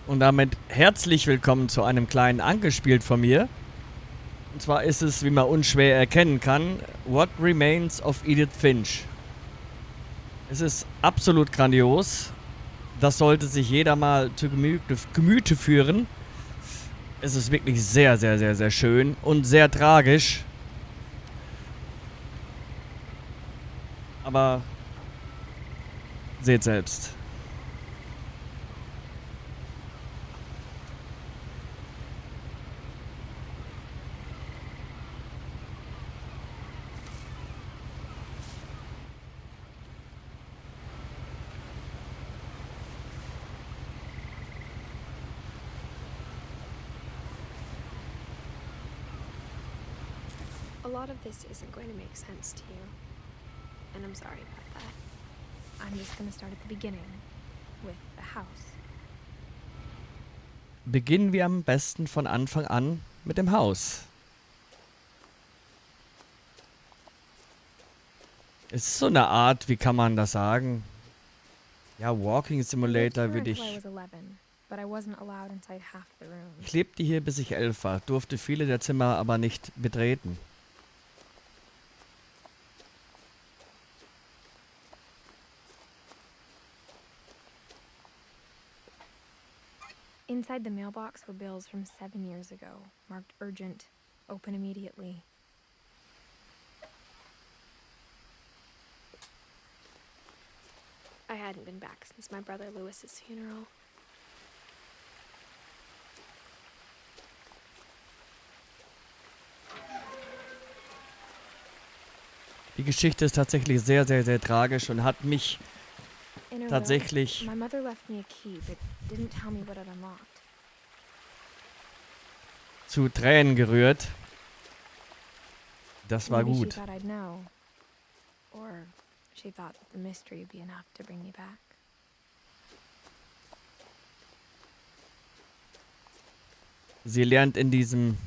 Und damit herzlich willkommen zu einem kleinen Angespielt von mir. Und zwar ist es, wie man unschwer erkennen kann, What Remains of Edith Finch. Es ist absolut grandios. Das sollte sich jeder mal zu Gemüte führen. Es ist wirklich sehr, sehr, sehr, sehr schön und sehr tragisch. Aber seht selbst. A lot of this isn't going to make sense to you, and I'm sorry about that. I'm just going to start at the beginning, with the house. Beginnen wir am besten von Anfang an mit dem Haus. Es ist so eine Art, wie kann man das sagen? Ja, Walking Simulator würde ich... Ich lebte hier, bis ich 11 war, durfte viele der Zimmer aber nicht betreten. Inside the mailbox were bills from 7 years ago, marked urgent, open immediately. I hadn't been back since my brother Lewis's funeral. Die Geschichte ist tatsächlich sehr, sehr, sehr tragisch und hat mich tatsächlich... My mother left me a key, but didn't tell me what it unlocked. zu Tränen gerührt. Das war Maybe gut. she thought I'd know. Or she thought that the mystery would be enough to bring me back. Sie lernt in diesem...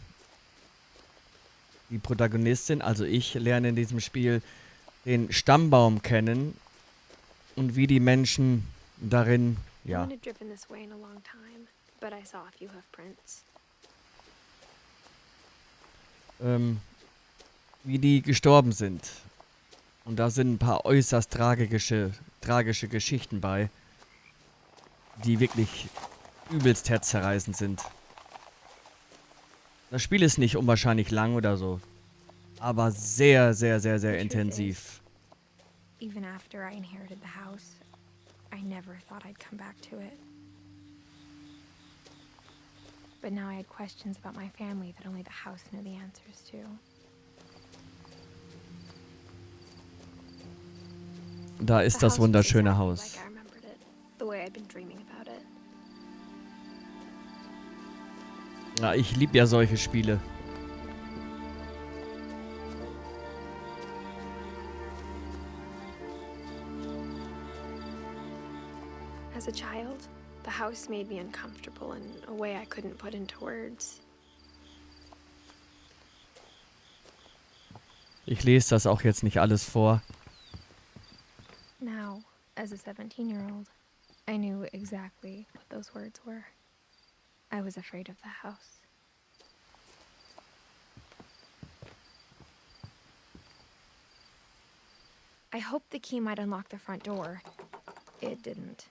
Die Protagonistin, also ich, lerne in diesem Spiel den Stammbaum kennen und wie die Menschen darin, ja, wie die gestorben sind. Und da sind ein paar äußerst tragische Geschichten bei, die wirklich übelst herzzerreißend sind. Das Spiel ist nicht unwahrscheinlich lang oder so, aber sehr, sehr, sehr, sehr intensiv. Even after I inherited the house, I never thought I'd come back to it. But now I had questions about my family that only the house knew the answers to. Da ist das wunderschöne Haus. Like I remembered it, the way I'd been dreaming about it. Ja, ich liebe ja solche Spiele. As a child, the house made me uncomfortable in a way I couldn't put into words. Ich lese das auch jetzt nicht alles vor. Now, as a 17-year-old, I knew exactly what those words were. I was afraid of the house. I hoped the key might unlock the front door. It didn't.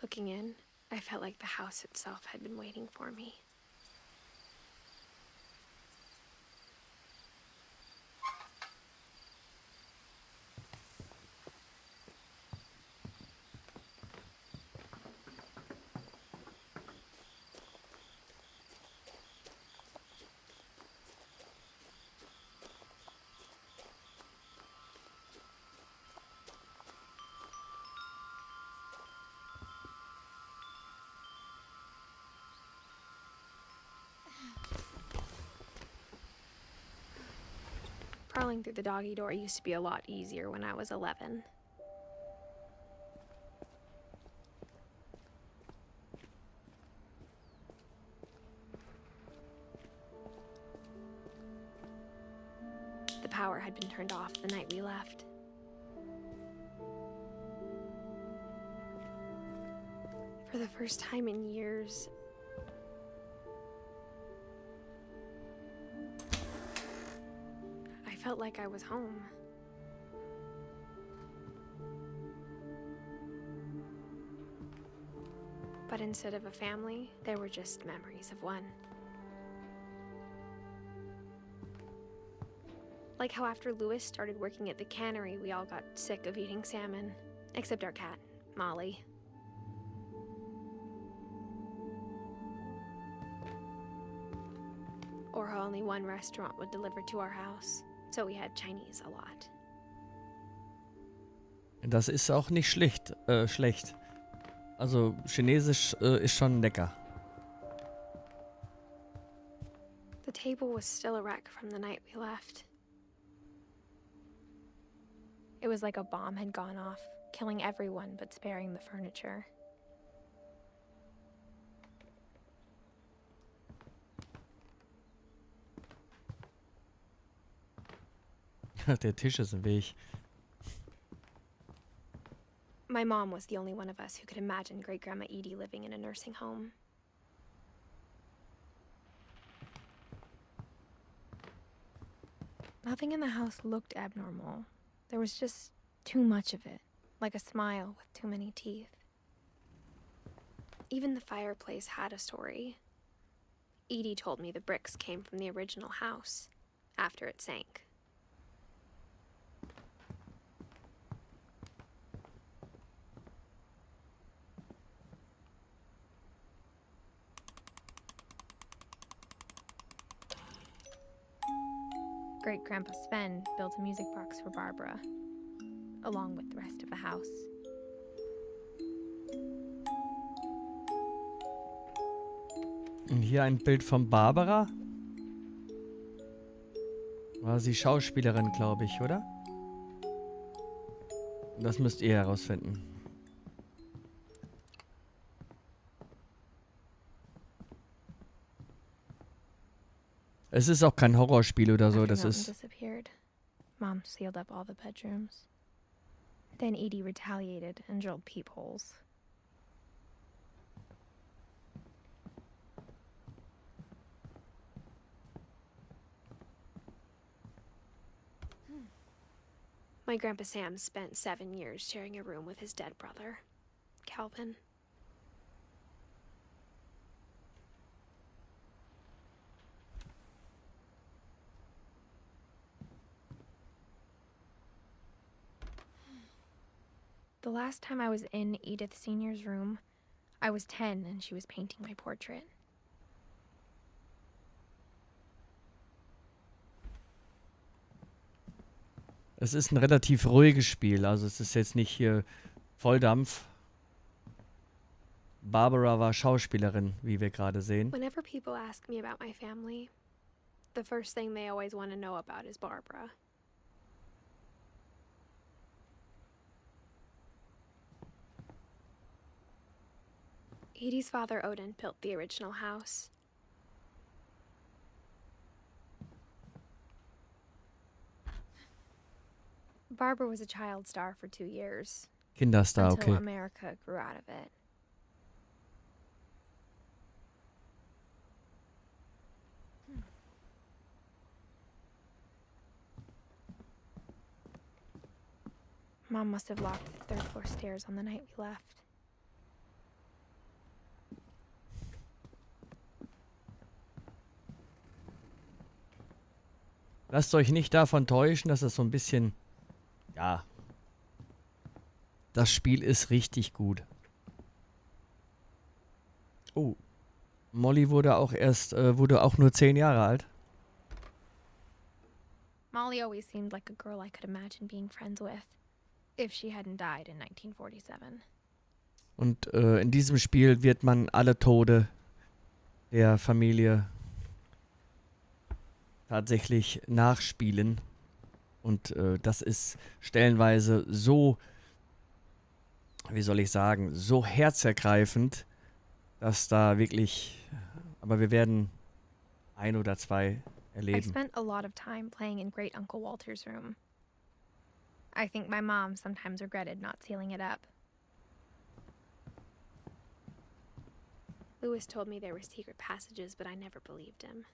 Looking in, I felt like the house itself had been waiting for me. Crawling through the doggy door used to be a lot easier when I was 11. The power had been turned off the night we left. For the first time in years, I felt like I was home. But instead of a family, there were just memories of one. Like how after Lewis started working at the cannery, we all got sick of eating salmon. Except our cat, Molly. Or how only one restaurant would deliver to our house, so we had Chinese a lot. Das ist auch nicht schlecht. Also Chinesisch ist schon lecker. The table was still a wreck from the night we left. It was like a bomb had gone off, killing everyone but sparing the furniture. Der Tisch ist im Weg. My mom was the only one of us who could imagine Great-Grandma Edie living in a nursing home. Nothing in the house looked abnormal. There was just too much of it, like a smile with too many teeth. Even the fireplace had a story. Edie told me the bricks came from the original house, after it sank. Great-Grandpa Sven built a music box for Barbara, along with the rest of the house. Und hier ein Bild von Barbara. War sie Schauspielerin, glaube ich, oder? Das müsst ihr herausfinden. Es ist auch kein Horrorspiel oder so, das ist... Disappeared. Mom sealed up all the bedrooms. Then Edie retaliated and drilled peepholes. My Grandpa Sam spent 7 years sharing a room with his dead brother, Calvin. The last time I was in Edith Sr.'s room, I was 10 and she was painting my portrait. Es ist ein relativ ruhiges Spiel, also es ist jetzt nicht hier Volldampf. Barbara war Schauspielerin, wie wir gerade sehen. Whenever people ask me about my family, the first thing they always want to know about is Barbara. Edie's father Odin built the original house. Barbara was a child star for 2 years. Kinderstar, until okay. America grew out of it. Mom must have locked the 3rd floor stairs on the night we left. Lasst euch nicht davon täuschen, dass es so ein bisschen... Ja. Das Spiel ist richtig gut. Oh. Molly wurde auch nur 10 Jahre alt. Molly always seemed like a girl I could imagine being friends with, if she hadn't died in 1947. Und in diesem Spiel wird man alle Tode der Familie tatsächlich nachspielen. Und das ist stellenweise so, wie soll ich sagen, so herzergreifend, dass da wirklich, aber wir werden 1 oder 2 I erleben. spent a lot of time playing in Great Uncle Walter's room. I think my mom sometimes regretted not sealing it up. Lewis told me there were secret passages, but I never believed him.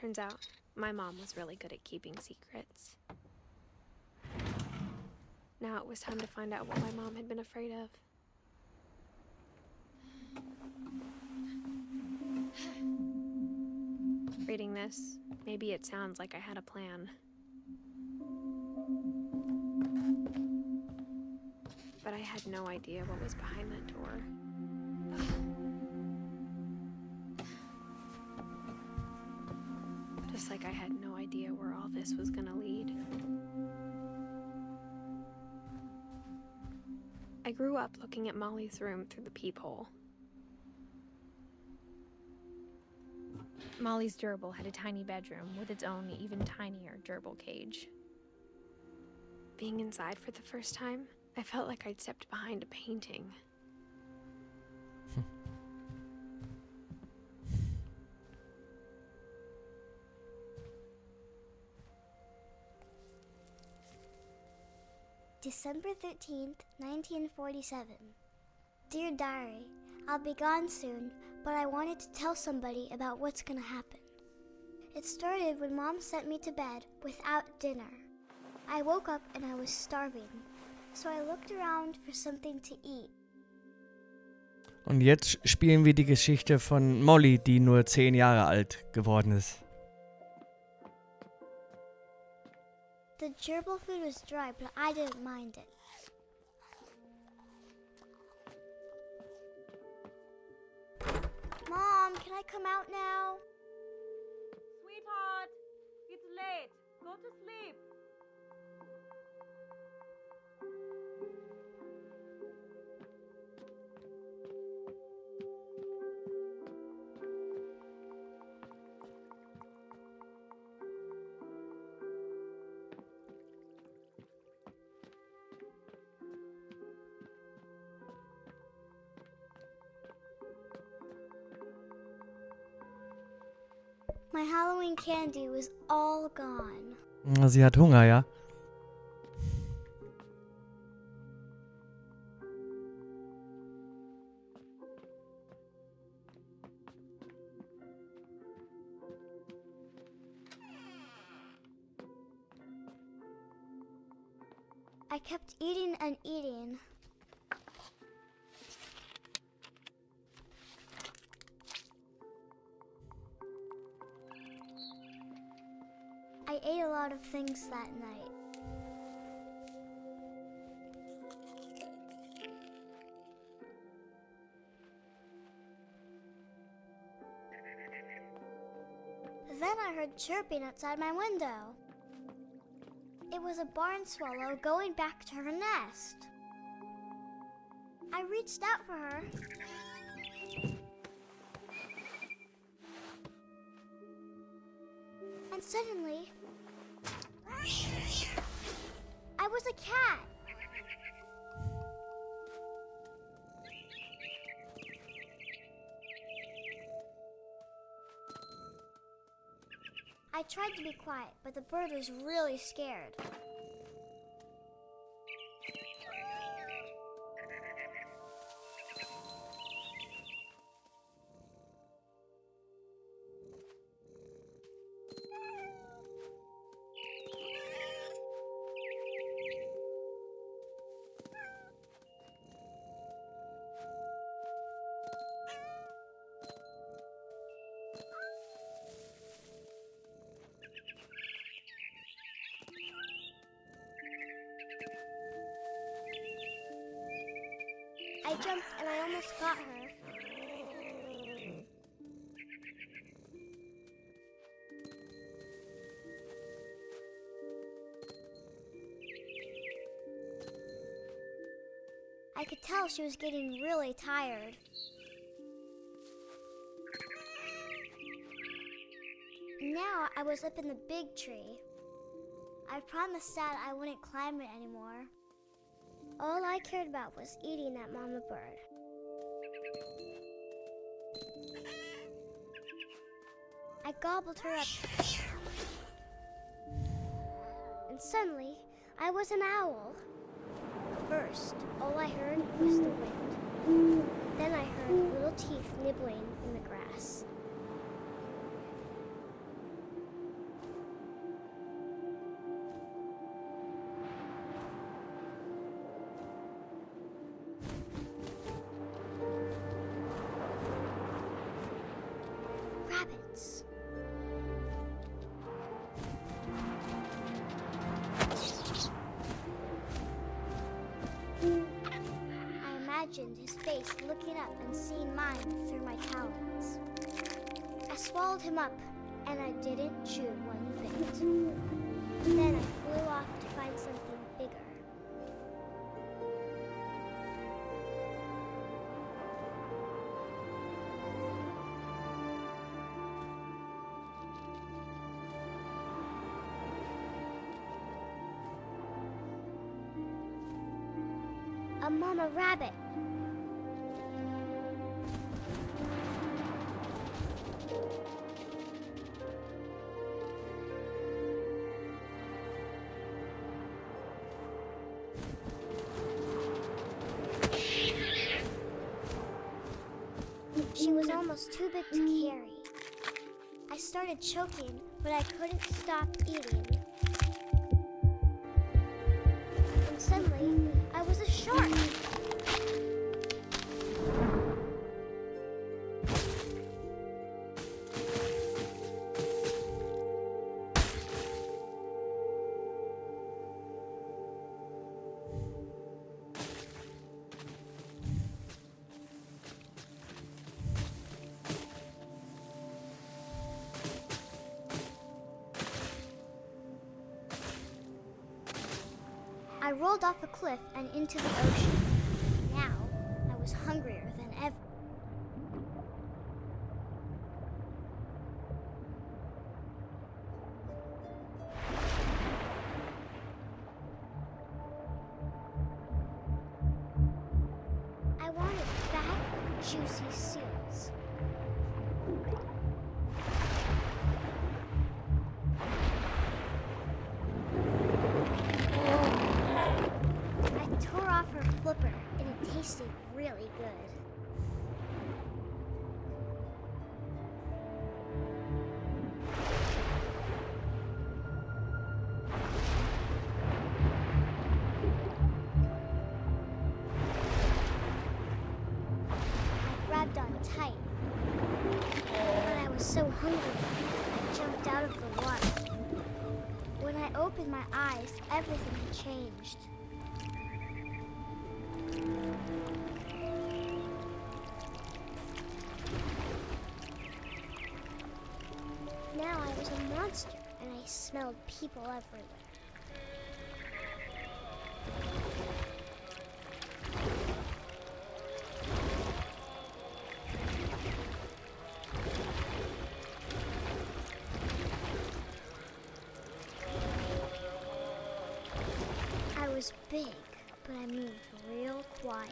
Turns out, my mom was really good at keeping secrets. Now it was time to find out what my mom had been afraid of. Reading this, maybe it sounds like I had a plan. But I had no idea what was behind that door. Just like I had no idea where all this was gonna lead. I grew up looking at Molly's room through the peephole. Molly's gerbil had a tiny bedroom with its own even tinier gerbil cage. Being inside for the first time, I felt like I'd stepped behind a painting. December 13th, 1947. Dear Diary, I'll be gone soon, but I wanted to tell somebody about what's gonna happen. It started when Mom sent me to bed without dinner. I woke up and I was starving, so I looked around for something to eat. Und jetzt spielen wir die Geschichte von Molly, die nur 10 Jahre alt geworden ist. The gerbil food was dry, but I didn't mind it. Mom, can I come out now? Sweetheart, it's late. Go to sleep. My Halloween candy was all gone. Sie hat Hunger, ja? I kept eating and eating. I ate a lot of things that night. Then I heard chirping outside my window. It was a barn swallow going back to her nest. I reached out for her. And suddenly, I was a cat. I tried to be quiet, but the bird was really scared. I jumped and I almost got her. I could tell she was getting really tired. Now I was up in the big tree. I promised Dad I wouldn't climb it anymore. All I cared about was eating that mama bird. I gobbled her up. Suddenly, I was an owl. First, all I heard was the wind. Then I heard little teeth nibbling in the grass. Rabbits. I imagined his face looking up and seeing mine through my talons. I swallowed him up, and I didn't chew one bit. Then I flew off to find something bigger. A mama rabbit. She was almost too big to carry. I started choking, but I couldn't stop eating. And suddenly, I was a shark. I rolled off a cliff and into the ocean. Now, I was hungrier than ever. I wanted fat, juicy seals. Tore off her flipper, and it tasted really good. I grabbed on tight, but I was so hungry, I jumped out of the water. When I opened my eyes, everything had changed. Now I was a monster, and I smelled people everywhere. I was big, but I moved real quiet.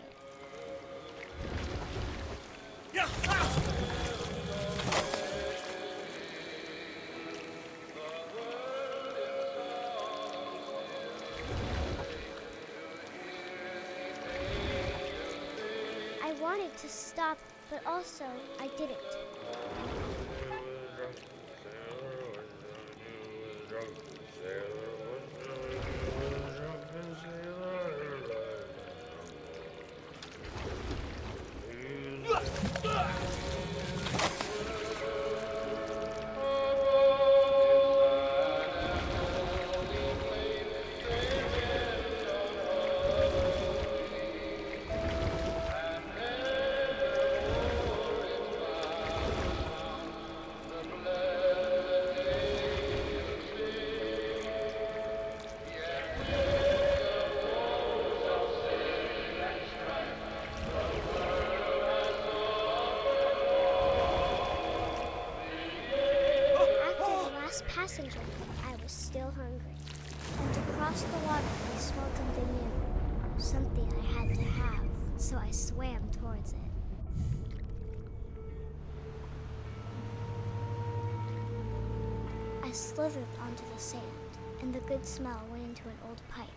I wanted to stop, but also I didn't. Passenger, I was still hungry. And to cross the water, I smelled something new. Something I had to have, so I swam towards it. I slithered onto the sand, and the good smell went into an old pipe.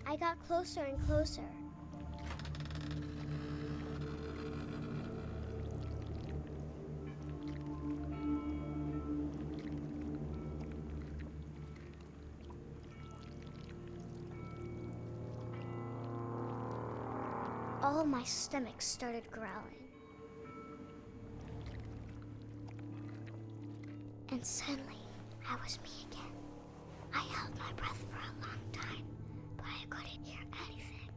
I got closer and closer. All my stomach started growling. And suddenly, I was me again. I held my breath for a long time, but I couldn't hear anything.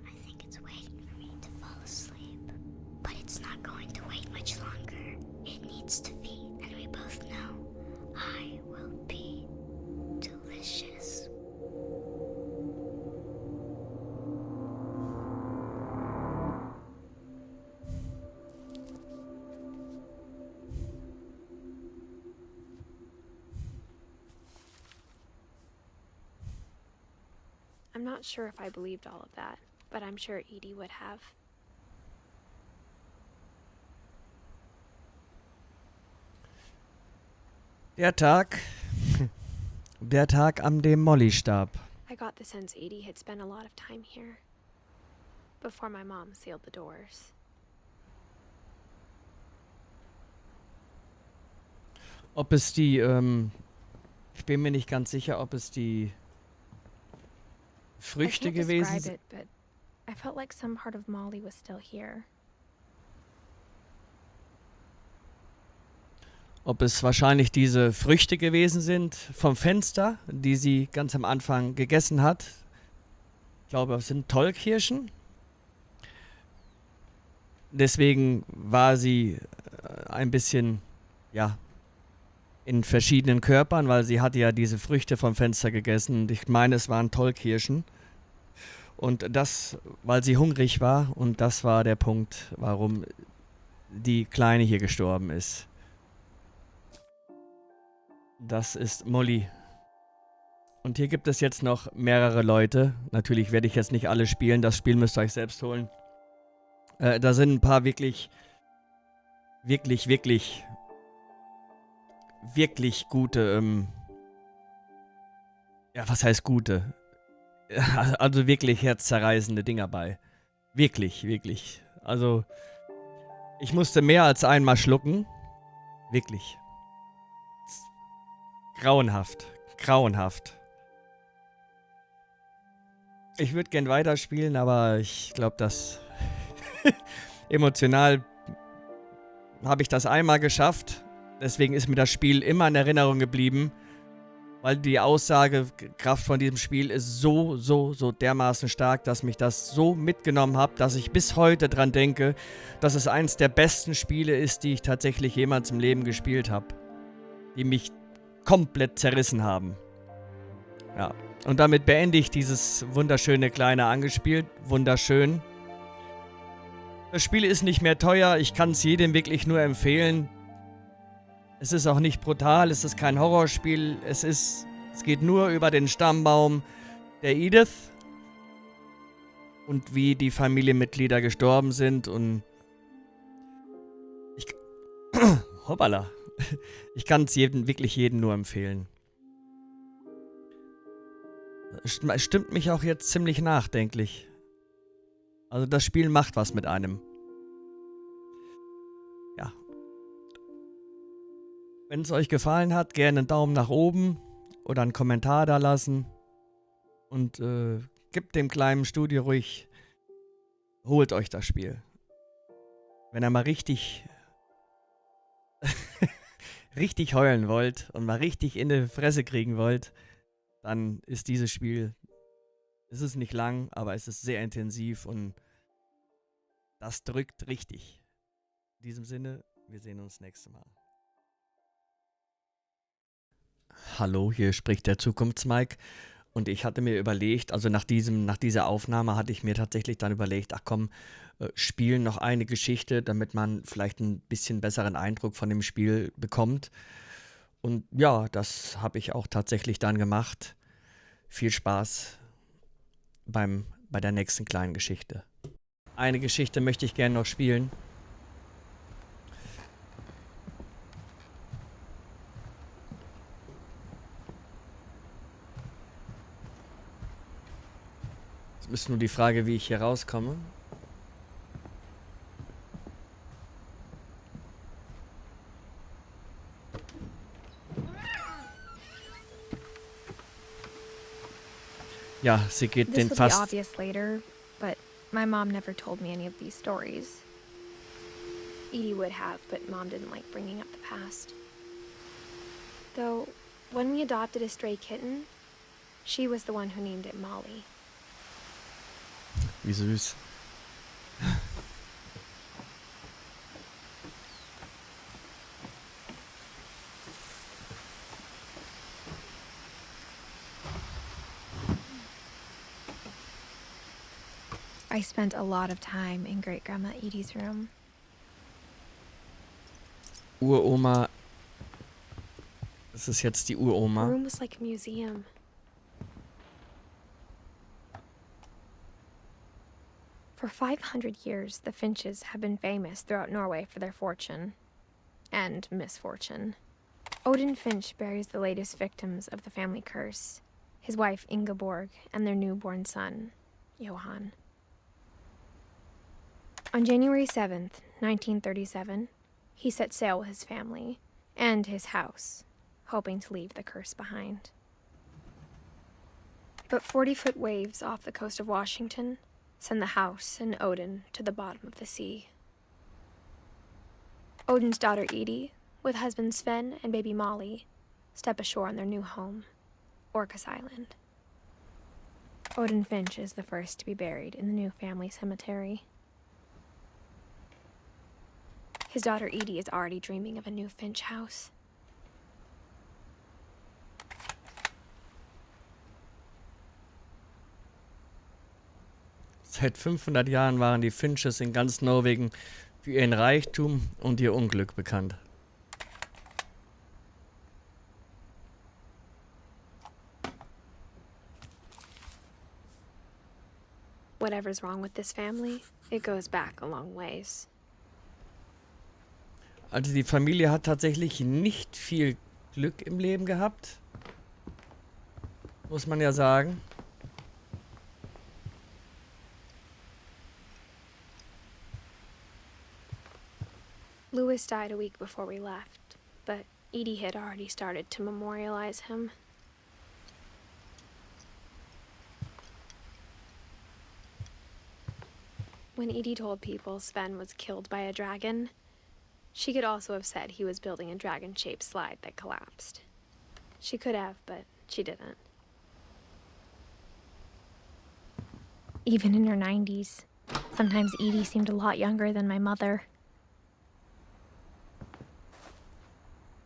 I think it's waiting for me to fall asleep. But it's not going to wait much longer. It needs to feed, and we both know I will be delicious. I'm not sure if I believed all of that, but I'm sure Edie would have. Der Tag, an dem Molly starb. I got the sense Edie had spent a lot of time here before my mom sealed the doors. Ob es die, ich bin mir nicht ganz sicher, ob es die Früchte I can't gewesen describe sind. it, but I felt like some part of Molly was still here. Ob es wahrscheinlich diese Früchte gewesen sind vom Fenster, die sie ganz am Anfang gegessen hat. Ich glaube, es sind Tollkirschen. Deswegen war sie ein bisschen, ja, in verschiedenen Körpern, weil sie hatte ja diese Früchte vom Fenster gegessen. Und ich meine, es waren Tollkirschen. Und das, weil sie hungrig war. Und das war der Punkt, warum die Kleine hier gestorben ist. Das ist Molly. Und hier gibt es jetzt noch mehrere Leute. Natürlich werde ich jetzt nicht alle spielen. Das Spiel müsst ihr euch selbst holen. Da sind ein paar wirklich gute, ja, was heißt gute? Also wirklich herzzerreißende Dinger bei. Wirklich. Also, ich musste mehr als einmal schlucken. Wirklich. Grauenhaft. Ich würde gern weiterspielen, aber ich glaube, dass emotional habe ich das einmal geschafft. Deswegen ist mir das Spiel immer in Erinnerung geblieben, weil die Aussagekraft von diesem Spiel ist so dermaßen stark, dass mich das so mitgenommen hat, dass ich bis heute dran denke, dass es eins der besten Spiele ist, die ich tatsächlich jemals im Leben gespielt habe. Die mich komplett zerrissen haben. Ja, und damit beende ich dieses wunderschöne kleine Angespielt. Wunderschön. Das Spiel ist nicht mehr teuer, ich kann es jedem wirklich nur empfehlen. Es ist auch nicht brutal, es ist kein Horrorspiel, es geht nur über den Stammbaum der Edith und wie die Familienmitglieder gestorben sind und hoppala. Ich kann es wirklich jedem nur empfehlen. Es stimmt mich auch jetzt ziemlich nachdenklich. Also das Spiel macht was mit einem. Ja. Wenn es euch gefallen hat, gerne einen Daumen nach oben oder einen Kommentar da lassen. Und gebt dem kleinen Studio ruhig, holt euch das Spiel. Wenn ihr mal richtig heulen wollt und mal richtig in die Fresse kriegen wollt, dann ist dieses Spiel, es ist nicht lang, aber es ist sehr intensiv und das drückt richtig. In diesem Sinne, wir sehen uns nächstes Mal. Hallo, hier spricht der Zukunftsmike Und ich hatte mir überlegt, also nach dieser Aufnahme hatte ich mir tatsächlich dann überlegt, ach komm, spielen noch eine Geschichte, damit man vielleicht ein bisschen besseren Eindruck von dem Spiel bekommt. Und ja, das habe ich auch tatsächlich dann gemacht. Viel Spaß bei der nächsten kleinen Geschichte. Eine Geschichte möchte ich gerne noch spielen. Es ist nur die Frage, wie ich hier rauskomme. Ja, sie geht This den will be fast... obvious later, but my mom never told me any of these stories. Edie would have, but Mom didn't like bringing up the past. Though, when we adopted a stray kitten, she was the one who named it Molly. Wie süß. I spent a lot of time in Great-Grandma Edie's room. Uroma. Das ist jetzt die The Uroma. room was like a museum. For 500 years, the Finches have been famous throughout Norway for their fortune and misfortune. Odin Finch buries the latest victims of the family curse, his wife Ingeborg and their newborn son, Johann. On January 7th, 1937, he set sail with his family and his house, hoping to leave the curse behind. But 40-foot waves off the coast of Washington send the house and Odin to the bottom of the sea. Odin's daughter Edie, with husband Sven and baby Molly, step ashore on their new home, Orcas Island. Odin Finch is the first to be buried in the new family cemetery. His daughter Edie is already dreaming of a new Finch house. Seit 500 Jahren waren die Finches in ganz Norwegen für ihren Reichtum und ihr Unglück bekannt. Whatever's wrong with this family, it goes back a long ways. Also die Familie hat tatsächlich nicht viel Glück im Leben gehabt. Muss man ja sagen. Louis died a week before we left, but Edie had already started to memorialize him. When Edie told people Sven was killed by a dragon, she could also have said he was building a dragon-shaped slide that collapsed. She could have, but she didn't. Even in her 90s, sometimes Edie seemed a lot younger than my mother.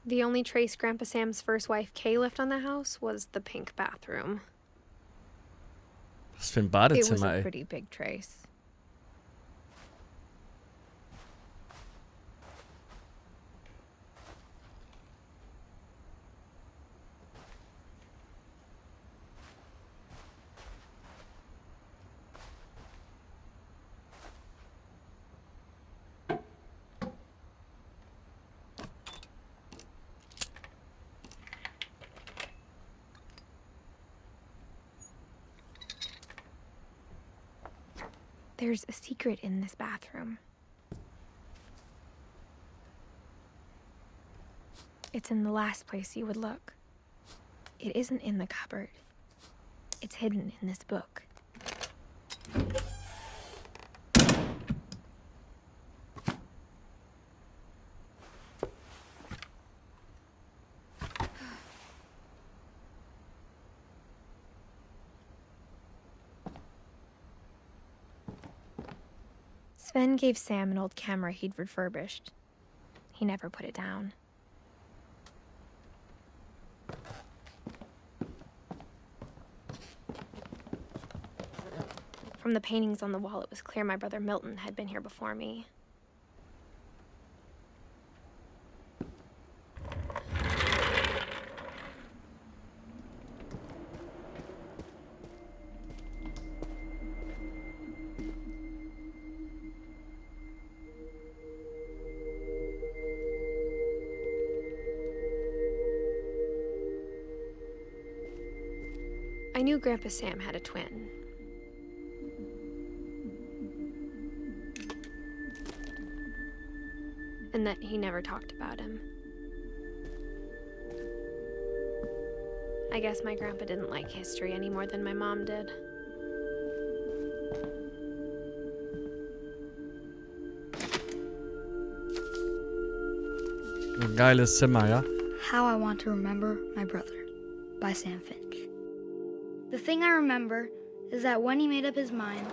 The only trace Grandpa Sam's first wife Kay left on the house was the pink bathroom. Was für ein It was Badezimmer, a ey. pretty big trace. There's a secret in this bathroom. It's in the last place you would look. It isn't in the cupboard. It's hidden in this book. Sven gave Sam an old camera he'd refurbished. He never put it down. From the paintings on the wall, it was clear my brother Milton had been here before me. I knew Grandpa Sam had a twin. And that he never talked about him. I guess my grandpa didn't like history any more than my mom did. Ein geiles Zimmer, ja? How I Want to Remember My Brother by Sam Finch. The thing I remember is that when he made up his mind,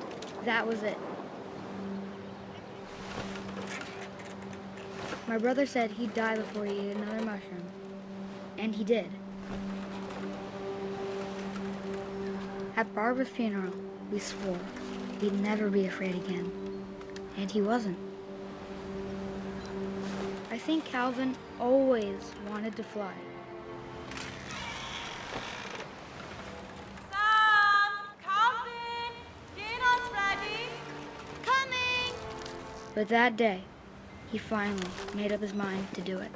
that was it. My brother said he'd die before he ate another mushroom. And he did. At Barbara's funeral, we swore he'd never be afraid again. And he wasn't. I think Calvin always wanted to fly. Sam, Calvin, dinner's ready. Coming. But that day, he finally made up his mind to do it.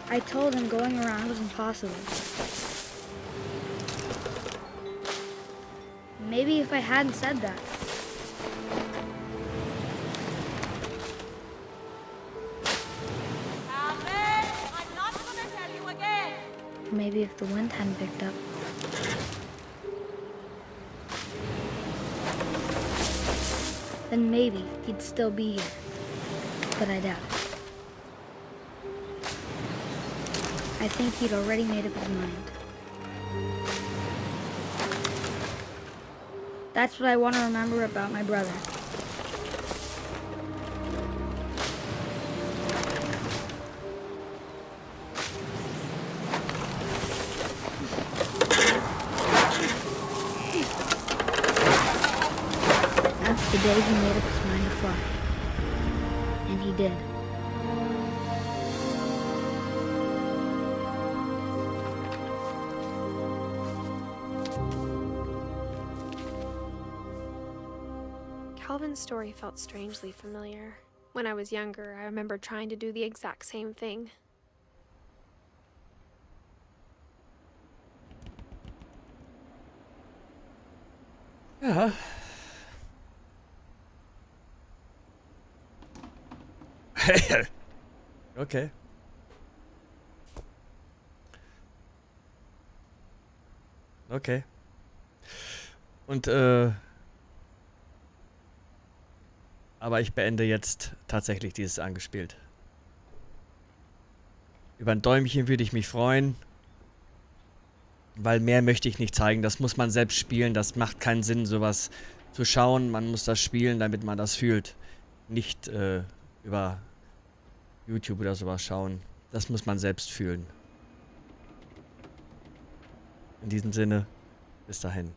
I told him going around was impossible. Maybe if I hadn't said that, Calvin, I'm not gonna tell you again. or maybe if the wind hadn't picked up, then maybe he'd still be here. But I doubt it. I think he'd already made up his mind. That's what I want to remember about my brother. That's the day he made up his mind to fly. And he did. Calvin's story felt strangely familiar. When I was younger, I remember trying to do the exact same thing. Ja. Okay. Okay. Und, aber ich beende jetzt tatsächlich dieses Angespielt. Über ein Däumchen würde ich mich freuen. Weil mehr möchte ich nicht zeigen. Das muss man selbst spielen. Das macht keinen Sinn, sowas zu schauen. Man muss das spielen, damit man das fühlt. Nicht über YouTube oder sowas schauen. Das muss man selbst fühlen. In diesem Sinne, bis dahin.